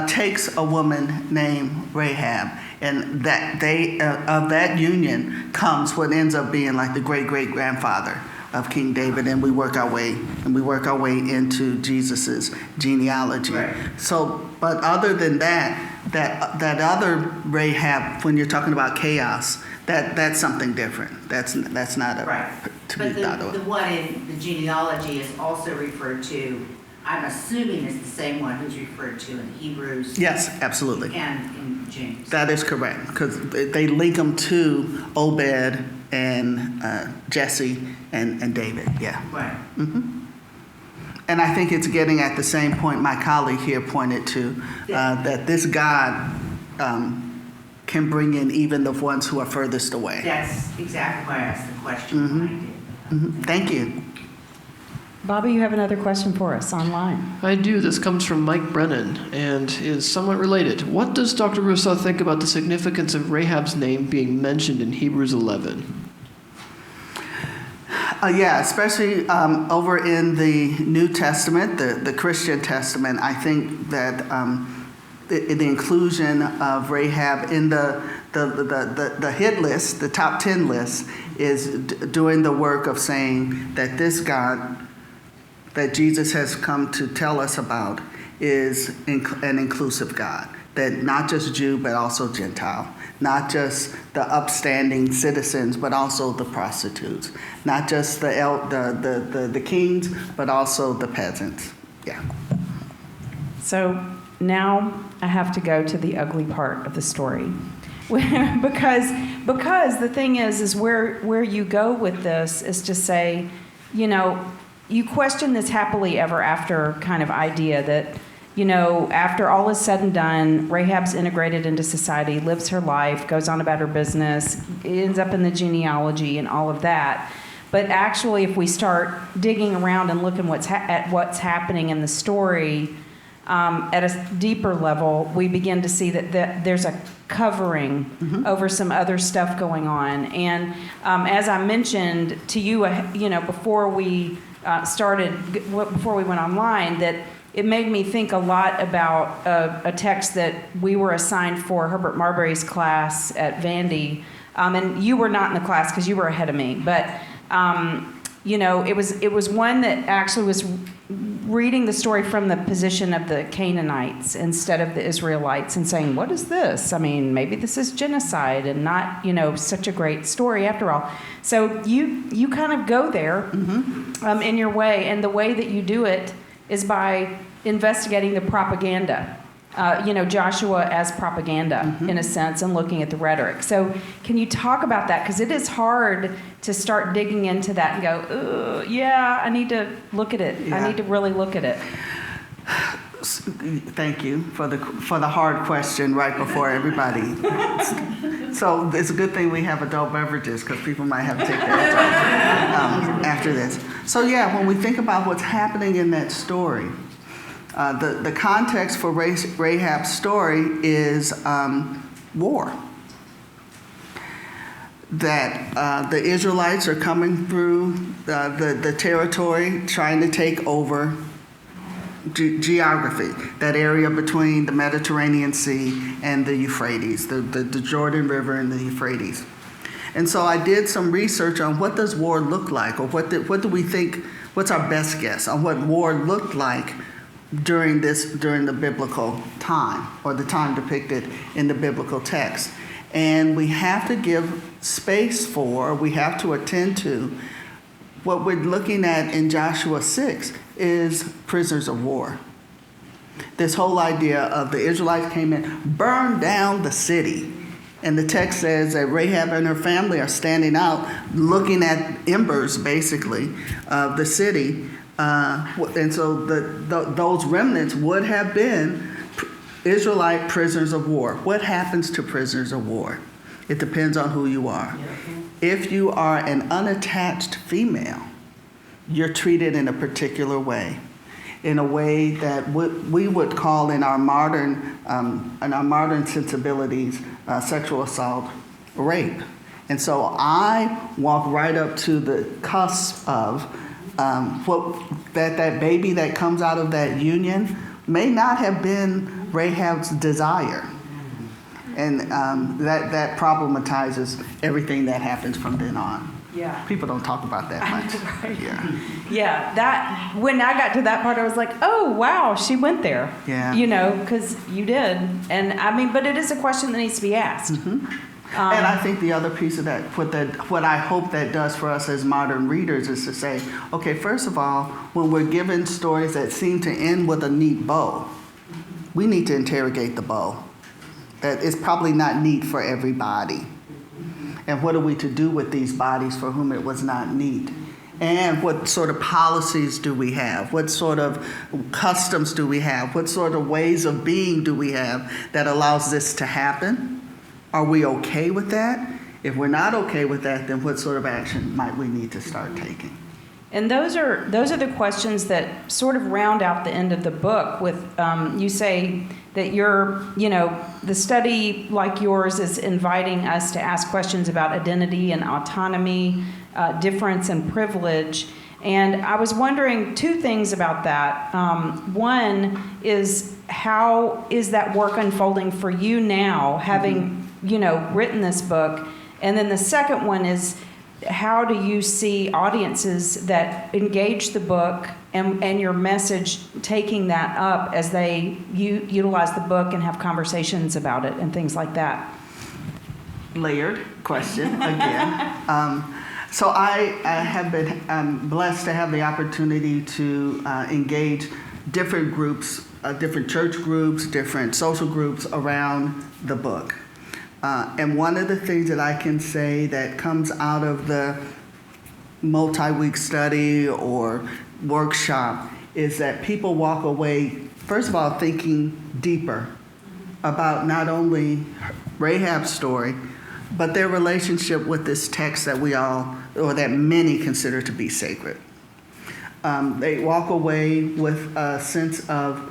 takes a woman named Rahab, and that of that union comes what ends up being like the great-great-grandfather of King David, and we work our way into Jesus's genealogy. Right. So, but other than that other Rahab, when you're talking about chaos, that's something different. That's not a right. To be thought of. The one in the genealogy is also referred to. I'm assuming it's the same one who's referred to in Hebrews. Yes, absolutely. And in James. That is correct, because they link them to Obed and Jesse and David. Yeah. Right. And I think it's getting at the same point my colleague here pointed to, that this God can bring in even the ones who are furthest away. That's exactly why I asked the question. Thank you. Bobby, you have another question for us online. I do. This comes from Mike Brennan and is somewhat related. What does Dr. Russaw think about the significance of Rahab's name being mentioned in Hebrews 11? Yeah, especially over in the New Testament, the Christian Testament, I think that the inclusion of Rahab in the hit list, the top 10 list, is doing the work of saying that this God that Jesus has come to tell us about is an inclusive God, that not just Jew but also Gentile, not just the upstanding citizens but also the prostitutes, not just the kings but also the peasants. Yeah. So now I have to go to the ugly part of the story. because the thing is where you go with this is to say, you know, you question this happily ever after kind of idea that, you know, after all is said and done, Rahab's integrated into society, lives her life, goes on about her business, ends up in the genealogy and all of that. But actually, if we start digging around and looking at what's happening in the story at a deeper level, we begin to see that there's a covering over some other stuff going on. And as I mentioned to you, you know, before we before we went online, that it made me think a lot about a text that we were assigned for Herbert Marbury's class at Vandy. And you were not in the class because you were ahead of me. But, you know, it was one that actually was reading the story from the position of the Canaanites instead of the Israelites and saying, what is this? I mean, maybe this is genocide and not, you know, such a great story after all. So you kind of go there in your way, and the way that you do it is by investigating the propaganda. You know, Joshua as propaganda in a sense, and looking at the rhetoric. So can you talk about that? Because it is hard to start digging into that and go, yeah, I need to look at it. Yeah. I need to really look at it. Thank you for the hard question right before everybody. So it's a good thing we have adult beverages because people might have to take their time after this. So yeah, when we think about what's happening in that story, the context for Rahab's story is war. That the Israelites are coming through the territory, trying to take over geography, that area between the Mediterranean Sea and the Euphrates, the Jordan River and the Euphrates. And so I did some research on what does war look like, or what do we think, what's our best guess on what war looked like during the biblical time, or the time depicted in the biblical text. And we have to give space for, we have to attend to, what we're looking at in Joshua 6 is prisoners of war. This whole idea of the Israelites came in, burned down the city. And the text says that Rahab and her family are standing out looking at embers, basically, of the city. And so those remnants would have been Israelite prisoners of war. What happens to prisoners of war? It depends on who you are. If you are an unattached female, you're treated in a particular way, in a way that we would call in our modern sensibilities sexual assault, rape. And so I walk right up to the cusp of that baby that comes out of that union may not have been Rahab's desire. And that problematizes everything that happens from then on. Yeah. People don't talk about that much. Right. Yeah. Yeah, that when I got to that part, I was like, oh, wow, she went there. Yeah. You know, because you did. And I mean, but it is a question that needs to be asked. And I think the other piece of that, what I hope that does for us as modern readers is to say, okay, first of all, when we're given stories that seem to end with a neat bow, we need to interrogate the bow. That is probably not neat for everybody. And what are we to do with these bodies for whom it was not meet? And what sort of policies do we have? What sort of customs do we have? What sort of ways of being do we have that allows this to happen? Are we okay with that? If we're not okay with that, then what sort of action might we need to start taking? And those are the questions that sort of round out the end of the book with, you say that the study like yours is inviting us to ask questions about identity and autonomy, difference and privilege. And I was wondering two things about that. One is, how is that work unfolding for you now, having, written this book? And then the second one is, how do you see audiences that engage the book and your message taking that up as they utilize the book and have conversations about it and things like that? Layered question again. So I have been blessed to have the opportunity to engage different groups, different church groups, different social groups around the book. And one of the things that I can say that comes out of the multi-week study or workshop is that people walk away, first of all, thinking deeper about not only Rahab's story, but their relationship with this text that that many consider to be sacred. They walk away with a sense of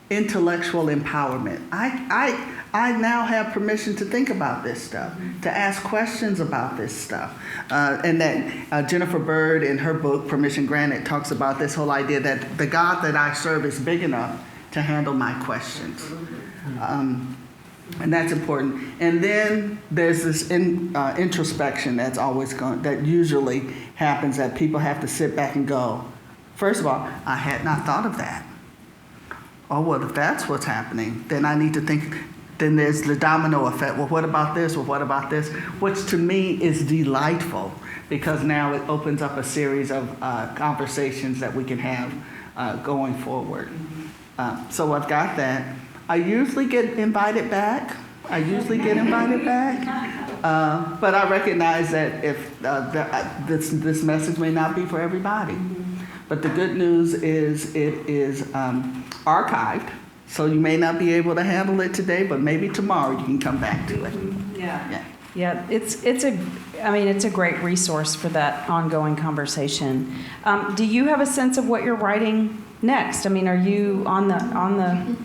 intellectual empowerment. I now have permission to think about this stuff, to ask questions about this stuff. And that Jennifer Bird in her book, Permission Granted, talks about this whole idea that the God that I serve is big enough to handle my questions. And that's important. And then there's this introspection that usually happens, that people have to sit back and go, first of all, I had not thought of that. Oh, well, if that's what's happening, then I need to think. Then there's the domino effect. Well, what about this? Well, what about this? Which to me is delightful, because now it opens up a series of conversations that we can have going forward. So I've got that. I usually get invited back. But I recognize that if this message may not be for everybody. But the good news is it is archived. So you may not be able to handle it today, but maybe tomorrow you can come back to it. Yeah, it's a great resource for that ongoing conversation. Do you have a sense of what you're writing next? I mean, are you on the?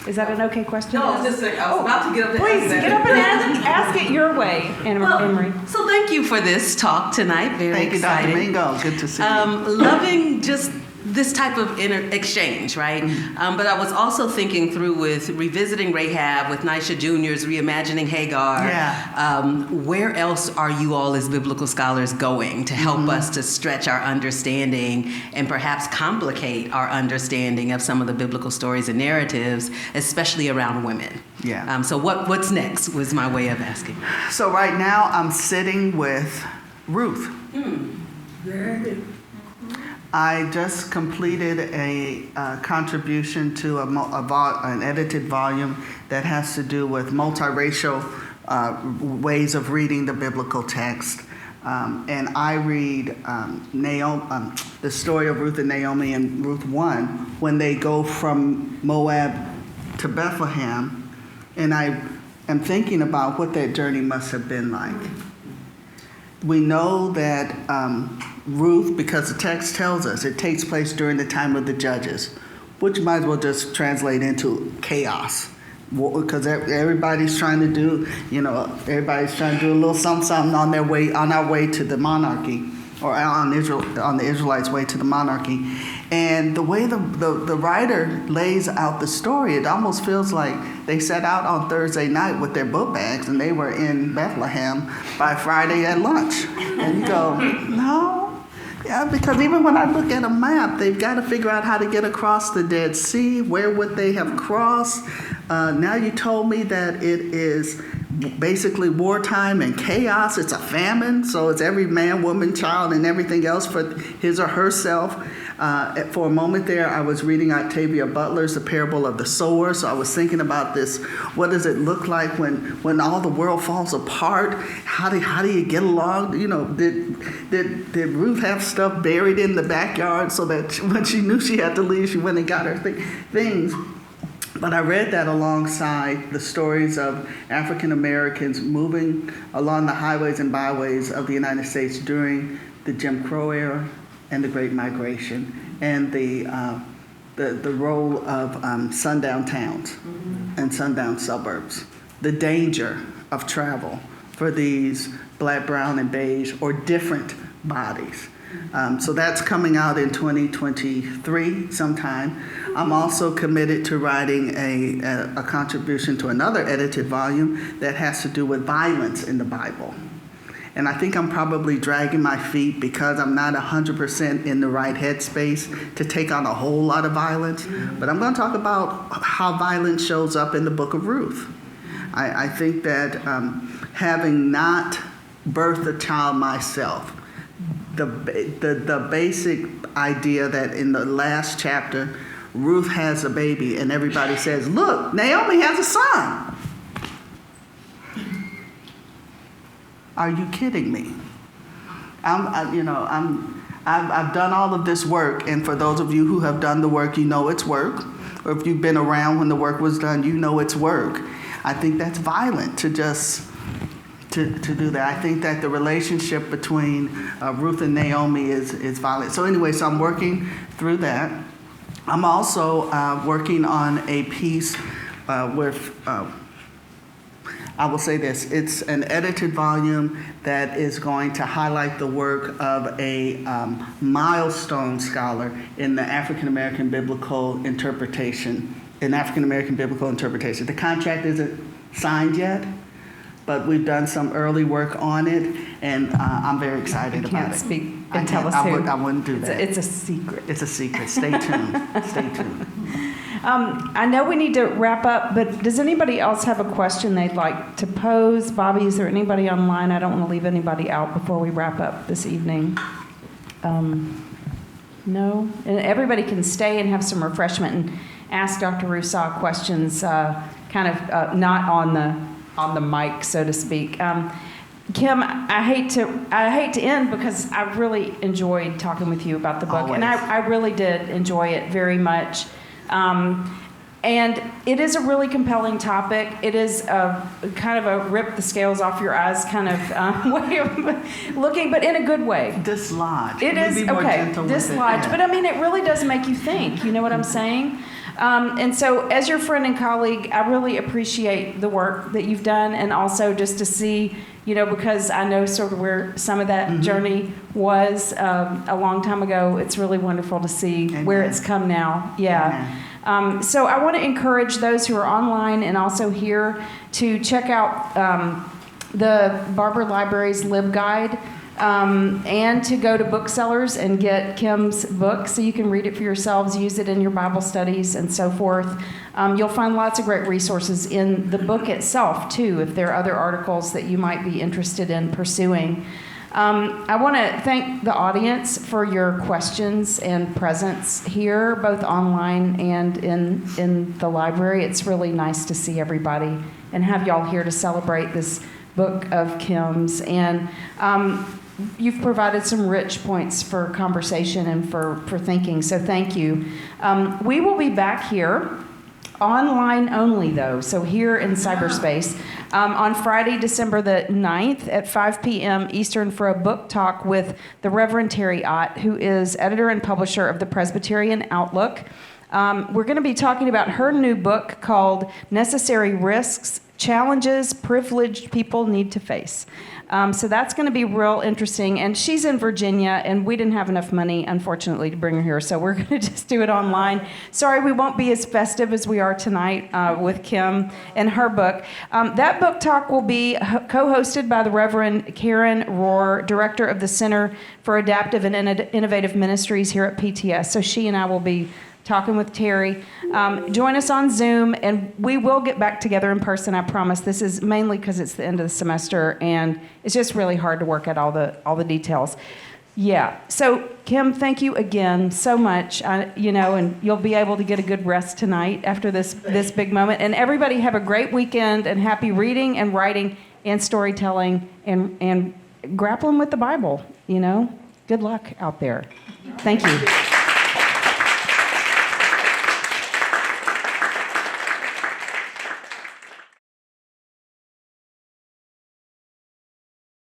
Is that an okay question? No, I was about to get up and please get up and ask it your way, Anne-Marie. So thank you for this talk tonight. Very Thank you, excited. Dr. Mingo. Good to see you. Loving just this type of exchange, right? But I was also thinking through with revisiting Rahab, with Nisha Jr.'s reimagining Hagar. Yeah. Where else are you all as biblical scholars going to help us to stretch our understanding and perhaps complicate our understanding of some of the biblical stories and narratives, especially around women? Yeah. So what's next was my way of asking. So right now I'm sitting with Ruth. I just completed a contribution to an edited volume that has to do with multiracial ways of reading the biblical text. And I read the story of Ruth and Naomi in Ruth 1 when they go from Moab to Bethlehem. And I am thinking about what that journey must have been like. We know that Ruth, because the text tells us it takes place during the time of the judges, which might as well just translate into chaos, because everybody's trying to do, everybody's trying to do a little something on our way to the monarchy, or on the Israelites' way to the monarchy. And the way the writer lays out the story, it almost feels like they set out on Thursday night with their book bags and they were in Bethlehem by Friday at lunch. And you go, no. Yeah, because even when I look at a map, they've got to figure out how to get across the Dead Sea. Where would they have crossed? Now you told me that it is basically wartime and chaos. It's a famine, so it's every man, woman, child, and everything else for his or herself. For a moment there, I was reading Octavia Butler's The Parable of the Sower. So I was thinking about this. What does it look like when all the world falls apart? How do you get along? You know, did Ruth have stuff buried in the backyard so that when she knew she had to leave, she went and got her things? But I read that alongside the stories of African Americans moving along the highways and byways of the United States during the Jim Crow era and the Great Migration, and the role of sundown towns and sundown suburbs, the danger of travel for these black, brown, and beige or different bodies. So that's coming out in 2023 sometime. I'm also committed to writing a contribution to another edited volume that has to do with violence in the Bible. And I think I'm probably dragging my feet because I'm not 100% in the right headspace to take on a whole lot of violence. But I'm going to talk about how violence shows up in the book of Ruth. I think that having not birthed a child myself, the basic idea that in the last chapter, Ruth has a baby and everybody says, look, Naomi has a son. Are you kidding me? I've done all of this work, and for those of you who have done the work, you know it's work. Or if you've been around when the work was done, you know it's work. I think that's violent to just to do that. I think that the relationship between Ruth and Naomi is violent. So anyway, so I'm working through that. I'm also working on a piece with. I will say this, it's an edited volume that is going to highlight the work of a milestone scholar in the African American biblical interpretation, The contract isn't signed yet, but we've done some early work on it, and I'm very excited about it. I can't speak and tell us who. I wouldn't do that. It's a secret. It's a secret. Stay tuned. Stay tuned. I know we need to wrap up, but does anybody else have a question they'd like to pose? Bobby, is there anybody online? I don't want to leave anybody out before we wrap up this evening. No? And everybody can stay and have some refreshment and ask Dr. Russaw questions, not on the mic, so to speak. Kim, I hate to end because I really enjoyed talking with you about the book. Always. And I really did enjoy it very much. And it is a really compelling topic. It is kind of a rip the scales off your eyes kind of way of looking, but in a good way. Dislodge. It is, be more okay, gentle with it, dislodge. yeah. But I mean, it really does make you think. You know what I'm saying? And so as your friend and colleague, I really appreciate the work that you've done, and also just to see, because I know sort of where some of that journey was a long time ago. It's really wonderful to see where it's come now. Yeah. So I want to encourage those who are online and also here to check out the Barber Library's LibGuide, and to go to booksellers and get Kim's book so you can read it for yourselves, use it in your Bible studies and so forth. You'll find lots of great resources in the book itself, too, if there are other articles that you might be interested in pursuing. I want to thank the audience for your questions and presence here, both online and in the library. It's really nice to see everybody and have y'all here to celebrate this book of Kim's. And you've provided some rich points for conversation and for thinking, so thank you. We will be back here, online only though, so here in cyberspace, on Friday, December the 9th at 5 p.m. Eastern for a book talk with the Reverend Terry Ott, who is editor and publisher of the Presbyterian Outlook. We're going to be talking about her new book called Necessary Risks, Challenges Privileged People Need to Face. So that's going to be real interesting. And she's in Virginia, and we didn't have enough money, unfortunately, to bring her here. So we're going to just do it online. Sorry, we won't be as festive as we are tonight with Kim and her book. That book talk will be co-hosted by the Reverend Karen Rohr, director of the Center for Adaptive and Innovative Ministries here at PTS. So she and I will be talking with Terry. Join us on Zoom, and we will get back together in person, I promise. This is mainly because it's the end of the semester, and it's just really hard to work out all the details. Yeah. So, Kim, thank you again so much. And you'll be able to get a good rest tonight after this big moment. And everybody have a great weekend and happy reading and writing and storytelling and grappling with the Bible. Good luck out there. Thank you.